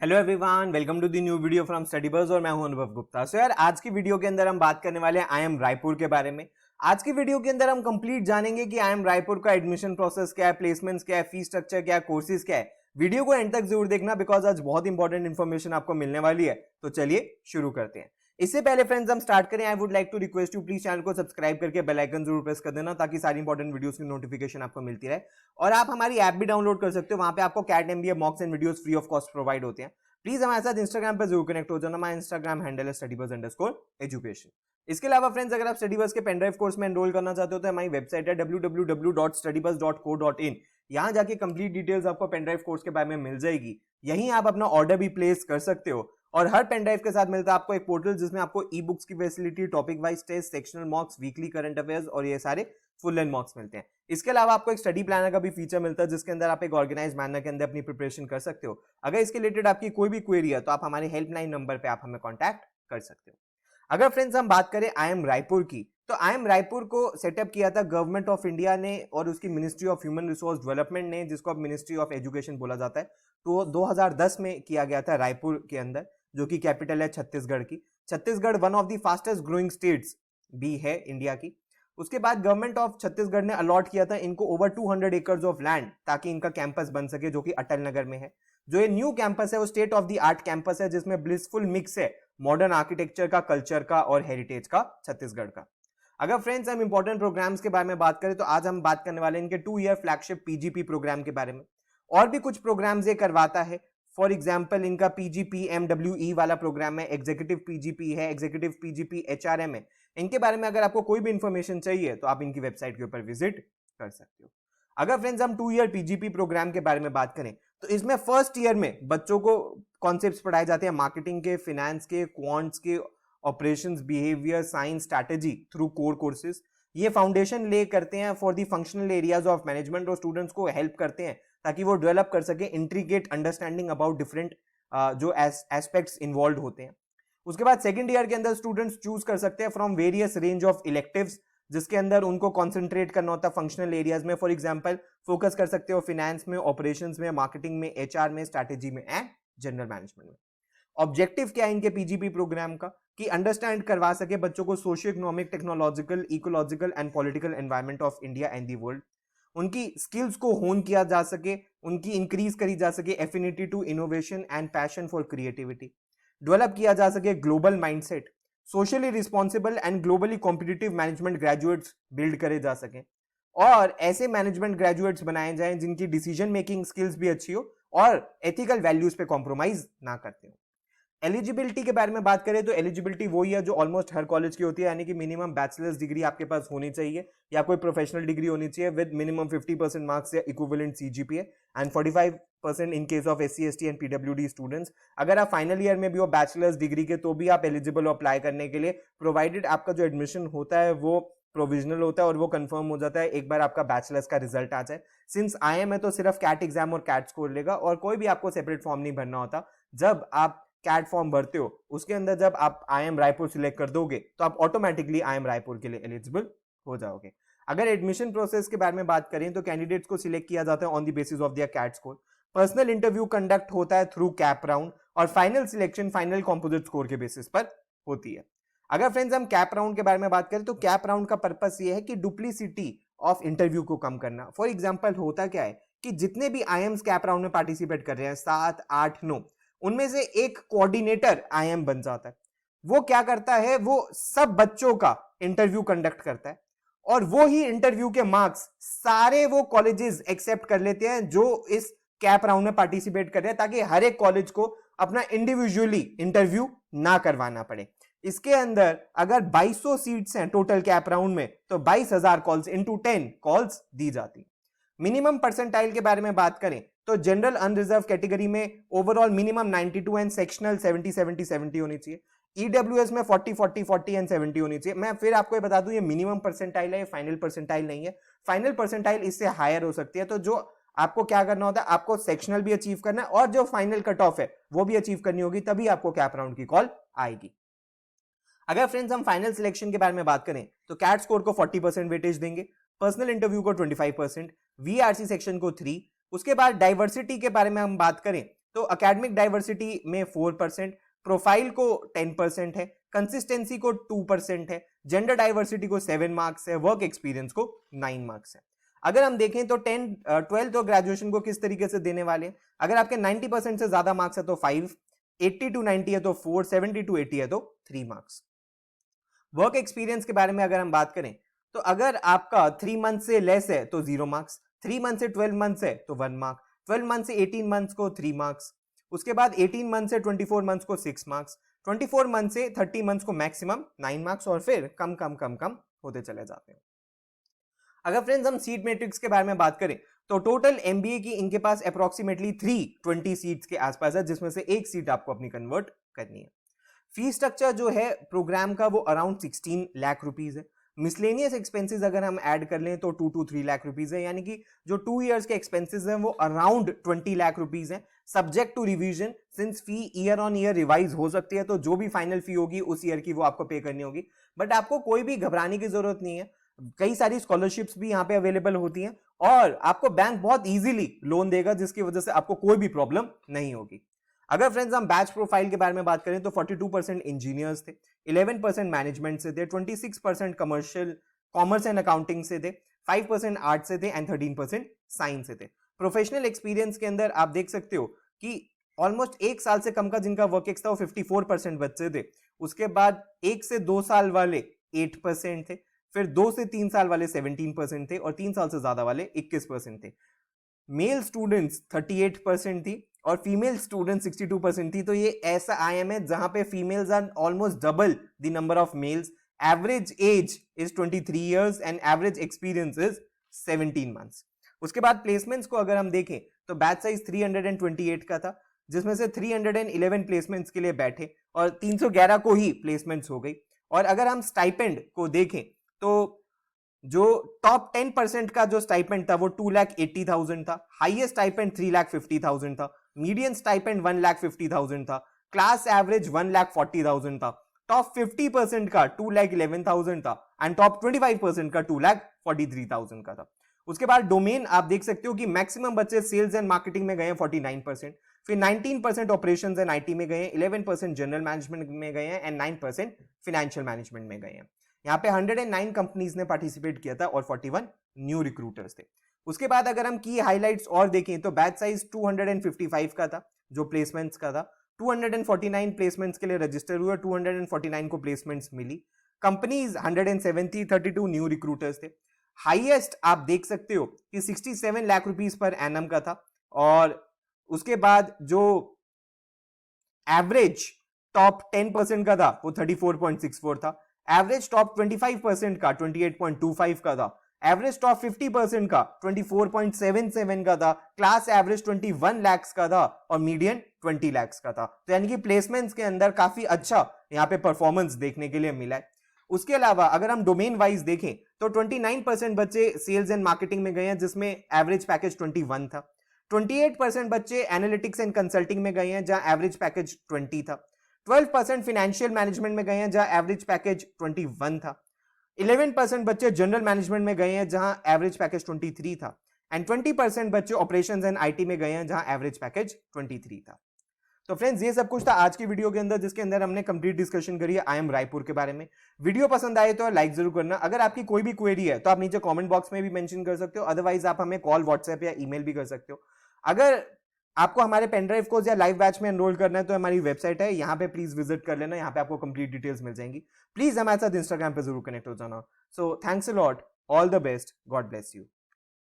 Hello everyone, welcome to the new video from Study Buzz और मैं हूं अनुभव गुप्ता। सो यार, आज की वीडियो के अंदर हम बात करने वाले हैं IIM रायपुर के बारे में। आज की वीडियो के अंदर हम कंप्लीट जानेंगे कि IIM रायपुर का एडमिशन प्रोसेस क्या है, प्लेसमेंट्स क्या है, फीस स्ट्रक्चर क्या है, कोर्सेज क्या है। वीडियो को एंड तक जरूर देखना बिकॉज आज बहुत इंपॉर्टेंट इन्फॉर्मेशन आपको मिलने वाली है। तो चलिए शुरू करते हैं। इससे पहले फ्रेंड्स हम स्टार्ट करें, I would like to request you please channel को सब्सक्राइब करके बेल आइकन जरूर प्रेस कर देना ताकि सारी इंपॉर्टेंट वीडियोस की नोटिफिकेशन आपको मिलती रहे। और आप हमारी ऐप भी डाउनलोड कर सकते हो, वहां पे आपको CAT MBA mocks and videos free of cost provide होते हैं। प्लीज हमारे साथ इंस्टाग्राम पर जरूर कनेक्ट हो जाना। हमारा इंस्टाग्राम हैंडल है StudyBuzz_education। इसके अलावा फ्रेंड्स, अगर आप स्टडीबज़ के पेनड्राइव कोर्स में एनरोल करना चाहते हो तो हमारी वेबसाइट है www.studybuzz.co.in। यहाँ जाके कंप्लीट डिटेल्स आपको पेनड्राइव कोर्स के बारे में मिल जाएगी। यहीं आप अपना ऑर्डर भी प्लेस कर सकते हो और हर पेनड्राइव के साथ मिलता है आपको एक पोर्टल जिसमें आपको ई बुक्स की facility, topic wise test, sectional mocks, weekly current affairs और ये सारे फुल लेंथ मॉक्स मिलते हैं। इसके अलावा आपको एक स्टडी प्लानर का भी फीचर मिलता है जिसके अंदर आप एक ऑर्गेनाइज मैनर के अंदर अपनी प्रिपरेशन कर सकते हो। अगर इसके रिलेटेड आपकी कोई भी क्वेरी है तो आप हमारे हेल्पलाइन नंबर पे आप हमें कॉन्टैक्ट कर सकते हो। अगर फ्रेंड्स हम बात करें IIM रायपुर की, तो IIM रायपुर को सेटअप किया था गवर्नमेंट ऑफ इंडिया ने और उसकी ministry of human resource development ने, जिसको अब मिनिस्ट्री ऑफ एजुकेशन बोला जाता है। तो 2010 में किया गया था रायपुर के अंदर, जो कि कैपिटल है छत्तीसगढ़ की। Chhattisgarh one of the fastest growing states भी है इंडिया की। उसके बाद गवर्नमेंट ऑफ छत्तीसगढ़ ने अलॉट किया था इनको ओवर 200 एकर्स ऑफ लैंड ताकि इनका कैंपस बन सके, जो कि अटल नगर में है। जो ये न्यू कैंपस है वो state of the art campus है जिसमें ब्लिसफुल मिक्स है मॉडर्न आर्किटेक्चर का, कल्चर का और हेरिटेज का छत्तीसगढ़ का। अगर फ्रेंड्स हम इंपॉर्टेंट प्रोग्राम्स के बारे में बात करें तो आज हम बात करने वाले हैं इनके 2 ईयर फ्लैगशिप PGP प्रोग्राम के बारे में। और भी कुछ प्रोग्राम्स ये करवाता है। फॉर एग्जाम्पल इनका PGPMWE वाला प्रोग्राम है, एग्जीक्यूटिव PGP है, एग्जीक्यूटिव PGP HRM है। इनके बारे में अगर आपको कोई भी इंफॉर्मेशन चाहिए तो आप इनकी वेबसाइट के ऊपर विजिट कर सकते हो। अगर फ्रेंड्स हम 2 ईयर PGP प्रोग्राम के बारे में बात करें तो इसमें फर्स्ट ईयर में बच्चों को कॉन्सेप्ट्स पढ़ाए जाते हैं मार्केटिंग के, फिनेंस के, क्वांट्स के, operations, behaviour, science, strategy through core courses. ये फाउंडेशन ले करते हैं for the functional areas of management और स्टूडेंट्स को हेल्प करते हैं ताकि वो डेवलप कर सके इंट्रीगेट अंडरस्टैंडिंग अबाउट डिफरेंट जो एस्पेक्ट्स इन्वॉल्व होते हैं। उसके बाद सेकंड ईयर के अंदर स्टूडेंट्स चूज कर सकते हैं from various range of electives जिसके अंदर उनको कॉन्सेंट्रेट करना होता है फंक्शनल एरियाज में। फॉर एग्जांपल फोकस कर सकते हो फिनेंस में, ऑपरेशंस में, मार्केटिंग में, HR में, स्ट्रैटेजी में एंड जनरल मैनेजमेंट में। ऑब्जेक्टिव क्या है इनके PGP प्रोग्राम का कि अंडरस्टैंड करवा सके बच्चों को socio economic, technological, ecological and political environment of India and the world. उनकी स्किल्स को होन किया जा सके, उनकी इंक्रीज करी जा सके affinity to innovation and passion for creativity. Develop किया जा सके global mindset, socially responsible and globally competitive management graduates build करे जा सके और ऐसे मैनेजमेंट ग्रेजुएट्स बनाए जाएं जिनकी डिसीजन मेकिंग स्किल्स भी अच्छी हो और एथिकल वैल्यूज पे कॉम्प्रोमाइज ना करते हो। एलिजिबिलिटी के बारे में बात करें तो एलिजिबिलिटी वही है जो ऑलमोस्ट हर कॉलेज की होती है, यानी कि मिनिमम बैचलर्स डिग्री आपके पास होनी चाहिए या कोई प्रोफेशनल डिग्री होनी चाहिए विद मिनिमम 50% मार्क्स या equivalent CGPA and 45% in case of SC ST and PWD students. अगर आप फाइनल ईयर में भी हो बैचलर्स डिग्री के तो भी आप एलिजिबल हो अप्लाई करने के लिए, प्रोवाइडेड आपका जो एडमिशन होता है वो प्रोविजनल होता है और वो कंफर्म हो जाता है एक बार आपका बैचलर्स का रिजल्ट आ जाए। सिंस IIM है तो सिर्फ कैट एग्जाम और कैट स्कोर लेगा और कोई भी आपको सेपरेट फॉर्म नहीं भरना होता। जब आप कैट फॉर्म भरते हो उसके अंदर जब आप IIM रायपुर सिलेक्ट कर दोगे तो आप ऑटोमेटिकली IIM रायपुर के लिए एलिजिबल हो जाओगे। अगर एडमिशन प्रोसेस के बारे में बात करें तो कैंडिडेट्स को सिलेक्ट किया जाता है on the basis of their CAT score. Personal interview conduct होता है थ्रू कैप राउंड और final selection final composite score के बेसिस पर होती है। अगर फ्रेंड्स हम कैप राउंड के बारे में बात करें तो कैप राउंड का पर्पस ये है कि डुप्लीसिटी ऑफ इंटरव्यू को कम करना। फॉर एग्जाम्पल होता क्या है कि जितने भी IIMs कैप राउंड में पार्टिसिपेट कर रहे हैं 7, 8, 9, उनमें से एक कोऑर्डिनेटर IIM बन जाता है। वो क्या करता है, वो सब बच्चों का इंटरव्यू कंडक्ट करता है और वो ही इंटरव्यू के मार्क्स सारे वो कॉलेजेस एक्सेप्ट कर लेते हैं जो इस कैप राउंड में पार्टिसिपेट कर रहे हैं ताकि हर एक कॉलेज को अपना इंडिविजुअली इंटरव्यू ना करवाना पड़े। इसके अंदर अगर 2200 सीट्स हैं टोटल कैप राउंड में तो 22,000 कॉल्स इंटू 10 कॉल्स दी जाती। मिनिमम परसेंटाइल के बारे में बात करें तो जनरल अनरिजर्व कैटेगरी में ओवरऑल मिनिमम 92 एंड सेक्शनल 70 होनी चाहिए। EWS में 40 एंड 70 होनी चाहिए। मैं फिर आपको ये बता दूं ये मिनिमम परसेंटाइल है, ये फाइनल परसेंटाइल नहीं है। फाइनल परसेंटाइल इससे हायर हो सकती है। तो जो आपको क्या करना होता है, आपको सेक्शनल भी अचीव करना है और जो फाइनल कट ऑफ है वो भी अचीव करनी होगी, तभी आपको कैप राउंड की कॉल आएगी। अगर फ्रेंड्स हम फाइनल सिलेक्शन के बारे में बात करें तो कैट स्कोर को 40% वेटेज देंगे, पर्सनल इंटरव्यू को 25%, VRC सेक्शन को 3। उसके बाद डाइवर्सिटी के बारे में हम बात करें तो एकेडमिक डाइवर्सिटी में 4%, प्रोफाइल को 10% है, कंसिस्टेंसी को 2% है, जेंडर डाइवर्सिटी को 7 मार्क्स है, वर्क एक्सपीरियंस को 9 मार्क्स है। अगर हम देखें तो 12th और ग्रेजुएशन को किस तरीके से देने वाले हैं, अगर आपके 90% से ज्यादा मार्क्स है तो 5, 80 to 90 है तो 4, 70 to 80 है तो 3 मार्क्स। वर्क एक्सपीरियंस के बारे में अगर हम बात करें तो अगर आपका 3 मंथ से लेस है तो 0 मार्क्स, 3 मंथ से 12 मंथ्स है तो 1 मार्क, 12 मंथ से 18 मंथ्स को 3 मार्क्स, उसके बाद 18 मंथ से 24 मंथ्स को 6 मार्क्स, 24 मंथ से 30 मंथ्स को मैक्सिमम 9 मार्क्स, और फिर कम कम कम कम होते चले जाते हैं। अगर फ्रेंड्स हम सीट मैट्रिक्स के बारे में बात करें तो टोटल एमबीए की इनके पास अप्रोक्सीमेटली 320 सीट्स के आसपास है, जिसमें से एक सीट आपको अपनी कन्वर्ट करनी है। फी स्ट्रक्चर जो है प्रोग्राम का वो अराउंड 16 लाख रुपीज है। मिसलेनियस एक्सपेंसेस अगर हम ऐड कर लें तो 2 to 3 लाख रुपीज है, यानी कि जो 2 इयर्स के एक्सपेंसेस हैं वो अराउंड 20 लाख रुपीज है, subject to revision. Since fee year on year revise हो सकती है तो जो भी फाइनल फी होगी उस ईयर की वो आपको पे करनी होगी, बट आपको कोई भी घबराने की जरूरत नहीं है। कई सारी स्कॉलरशिप्स भी यहाँ पे अवेलेबल होती हैं और आपको बैंक बहुत इजीली लोन देगा, जिसकी वजह से आपको कोई भी प्रॉब्लम नहीं होगी। अगर फ्रेंड्स हम बैच प्रोफाइल के बारे में बात करें तो 42% इंजीनियर्स थे, 11% मैनेजमेंट से थे, 26% कॉमर्स एंड अकाउंटिंग से थे, 5% आर्ट से थे एंड 13% साइंस से थे। प्रोफेशनल एक्सपीरियंस के अंदर आप देख सकते हो कि ऑलमोस्ट 1 साल से कम का जिनका वर्क एक्स था वो 54% बच्चे थे, उसके बाद 1 से 2 साल वाले 8% थे, फिर 2 से 3 साल वाले 17% थे और 3 साल से ज्यादा वाले 21% थे। मेल स्टूडेंट्स 38% थी और फीमेल स्टूडेंट 62% थी। तो ये ऐसा आईएम है जहां पे females are almost double the number of males. Average age is 23 years and average experience is 17 months. उसके बाद प्लेसमेंट्स को अगर हम देखें तो बैच साइज 328 का था, जिसमें से 311 प्लेसमेंट्स के लिए बैठे और 311 को ही प्लेसमेंट्स हो गई। और अगर हम स्टाइपेंड को देखें तो जो टॉप 10% का जो स्टाइपेंड था वो 2,80,000 था, हाईएस्ट स्टाइपेंड 3,50,000 था, मीडियन स्टाइपेंड 1,50,000 था, क्लास एवरेज 1,40,000 था, टॉप 50% का 2,11,000 था एंड टॉप 25% का 2,43,000 का था। उसके बाद डोमेन आप देख सकते हो कि मैक्सिमम बच्चे सेल्स एंड मार्केटिंग में गए हैं 49%, फिर 19% ऑपरेशंस एंड आईटी में गए हैं, 11% जनरल मैनेजमेंट में गए हैं एंड 9% फाइनेंशियल मैनेजमेंट में गए हैं। यहाँ पे 109 कंपनीज ने पार्टिसिपेट किया था और 41 न्यू रिक्रूटर्स थे। उसके बाद अगर हम की हाइलाइट्स और देखें तो बैच साइज 255 का था जो प्लेसमेंट्स का था, 249 प्लेसमेंट्स के लिए रजिस्टर हुए, 249 को प्लेसमेंट्स मिली, कंपनीज 170, 32 न्यू रिक्रूटर्स थे। हाईएस्ट आप देख सकते हो कि 67 लाख रुपीस पर एनम का था और उसके बाद जो एवरेज टॉप 10% का था वो 34.64 था, एवरेज टॉप 25% का 28.25 का था, एवरेज टॉप 50% का 24.77 का था, क्लास एवरेज 21 लाख का था और मीडियन 20 लाख का था। तो यानी कि प्लेसमेंट्स के अंदर काफी अच्छा यहाँ पे परफॉर्मेंस देखने के लिए मिला है। उसके अलावा अगर हम डोमेन वाइज देखें तो 29% बच्चे सेल्स एंड मार्केटिंग में गए हैं जिसमें एवरेज पैकेज 21 था, 28% बच्चे एनालिटिक्स एंड कंसल्टिंग में गए हैं जहां एवरेज पैकेज 20 था, 12% फाइनेंशियल मैनेजमेंट में गए हैं जहां एवरेज पैकेज 21 था, 11% बच्चे जनरल मैनेजमेंट में गए हैं जहां एवरेज पैकेज 23 था एंड 20% बच्चे ऑपरेशंस एंड आईटी में गए हैं जहां एवरेज पैकेज 23 था। तो फ्रेंड्स ये सब कुछ था आज की वीडियो के अंदर, जिसके अंदर हमने कंप्लीट डिस्कशन करी है आईएम रायपुर के बारे में। वीडियो पसंद आए तो लाइक जरूर करना। अगर आपकी कोई भी क्वेरी है तो आप नीचे कमेंट बॉक्स में भी मेंशन कर सकते हो, अदरवाइज आप हमें कॉल, व्हाट्सएप या ईमेल भी कर सकते हो। अगर आपको हमारे पेनड्राइव कोर्स या लाइव बैच में एनरोल करना है तो हमारी वेबसाइट है, यहाँ पे प्लीज विजिट कर लेना, यहाँ पे आपको कंप्लीट डिटेल्स मिल जाएंगी। प्लीज हमारे साथ इंस्टाग्राम पे जरूर कनेक्ट हो जाना। So thanks a lot, all the best, God bless you.